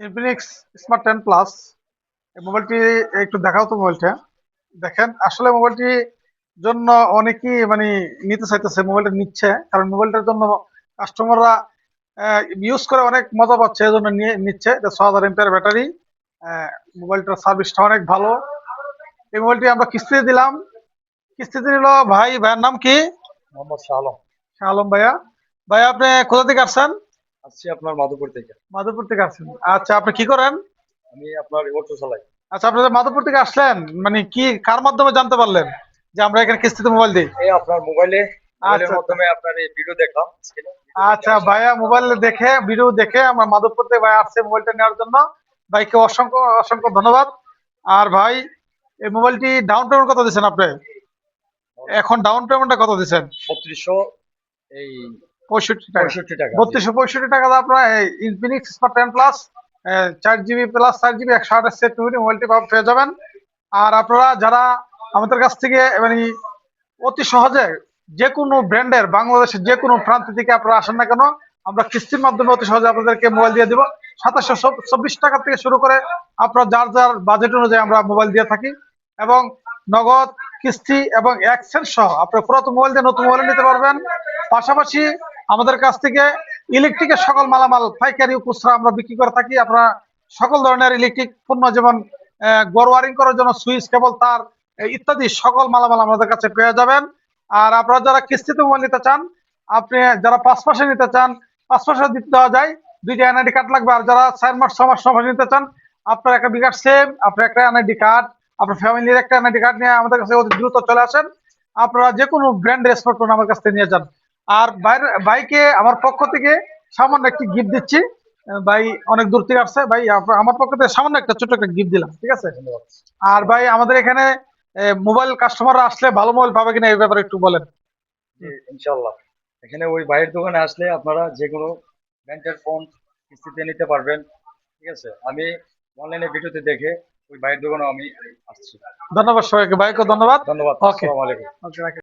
Infinix smart 10 plus এই মোবাইলটি একটু দেখাও তো মোবাইলটা। দেখেন আসলে মোবাইলটি জন্য অনেকেই মানে নিতে চাইতেছে, মোবাইলটা নিচ্ছে কারণ মোবাইলটার জন্য কাস্টমাররা ইউজ করে অনেক মজা পাচ্ছে, এজন্য নিয়ে নিচ্ছে। এটা 6000 এমপিআর ব্যাটারি। মোবাইলটার সার্ভিসটা অনেক ভালো। এই মোবাইলটি আমরা কিস্তিতে দিলাম। কিস্তিতে নিল ভাইয়ের নাম কি? মোহাম্মদ শাহ আলম। শাহ আলম ভাইয়া। ভাইয়া আপনি কোথা থেকে আসছেন? আসছি আপনার মাধবপুর থেকে। মাধবপুর থেকে আসছেন। আচ্ছা, আপনি কি করেন? আমি আপনার অটো চালাই। আচ্ছা, আপনি যে মাধবপুর থেকে আসলেন, মানে কি কার মাধ্যমে জানতে পারলেন যে আমরা এখানে কিস্তিতে মোবাইল দিই? এই আপনার মোবাইলের আচ্ছা আচ্ছা। মাধ্যমে আপনার এই ভিডিও দেখলাম, ভিডিও দেখে আচ্ছা আসা। ভাইয়া, মোবাইল দেখে ভিডিও দেখে আমরা মাধবপুর থেকে ভাই আসছে মোবাইলটা নেওয়ার জন্য। ভাইকে অসংখ্য অসংখ্য ধন্যবাদ। আর ভাই, এই মোবাইলটি ডাউন পেমেন্ট কত দিচ্ছেন আপনি? এখন ডাউন পেমেন্টটা কত দিচ্ছেন? 3600, এই 65 টাকা। 65 টাকা, জি। 3265 টাকা দিয়ে আপনার Infinix smart 10 plus 4 GB plus 4 GB 128 মোবাইলটি পেয়ে যাবেন। আর আপনারা যারা আমাদের কাছ থেকে মানে অতি সহজে যে কোনো ব্র্যান্ডের বাংলাদেশের যে কোনো প্রান্ত থেকে আপনারা আসেন না কেন, আমরা কিস্তির মাধ্যমে অতি সহজে আপনাদেরকে মোবাইল দিয়ে দিব। 2724 টাকা থেকে শুরু করে আপনার যার যার বাজেট অনুযায়ী আমরা মোবাইল দিয়ে থাকি। এবং নগদ, কিস্তি এবং এক্সচেঞ্জ সহ আপনার পুরাতন মোবাইল দিয়ে নতুন মোবাইল নিতে পারবেন। পাশাপাশি আমাদের কাছ থেকে ইলেকট্রিকের সকল মালামাল পাইকারি ও খুচরা আমরা বিক্রি করে থাকি। আপনারা সকল ধরনের ইলেকট্রিক পণ্য, যেমন ঘর ওয়ারিং করার জন্য সুইচ, কেবল, তার ইত্যাদি সকল মালামাল আমাদের কাছে পেয়ে যাবেন। আর আপনারা যারা কিস্তিতে মোবাইল নিতে চান, আপনি যারা 5 মাসে নিতে চান, 5 মাসে দিতে দেওয়া যায়। 2টা এনআইডি কার্ড লাগবে। আর যারা 4 মাস 6 মাস 9 মাস নিতে চান, আপনার একটা বিকাশ সেম, আপনার একটা এনআইডি কার্ড, আপনার ফ্যামিলির একটা এনআইডি কার্ড নিয়ে আমাদের কাছে অতি দ্রুত চলে আসেন। আপনারা যে কোনো ব্র্যান্ডের স্মার্টফোন আমার কাছ থেকে নিয়ে যান। আর ভাইকে আমার পক্ষ থেকে সামান্য একটি গিফট দিচ্ছি। ভাই অনেক দূর থেকে আসছে, ভাই আমার পক্ষ থেকে সামান্য একটা ছোট্ট একটা গিফট দিলাম, ঠিক আছে? ধন্যবাদ। আর ভাই, আমাদের এখানে মোবাইল কাস্টমাররা আসলে ভালো মোবাইল পাবে কিনা এই ব্যাপারে একটু বলেন। জি, ইনশাল্লাহ। এখানে ওই ভাইয়ের দোকানে আসলে আপনারা যে কোনো ব্র্যান্ডের ফোন কিস্তিতে নিতে পারবেন। ঠিক আছে, আমি অনলাইনে ভিডিওতে দেখে ওই ভাইয়ের দোকানে আমি আসছি। ধন্যবাদ সবাইকে, ভাইকে ধন্যবাদ। ধন্যবাদ, ওকে। আসসালামু আলাইকুম। ওকে।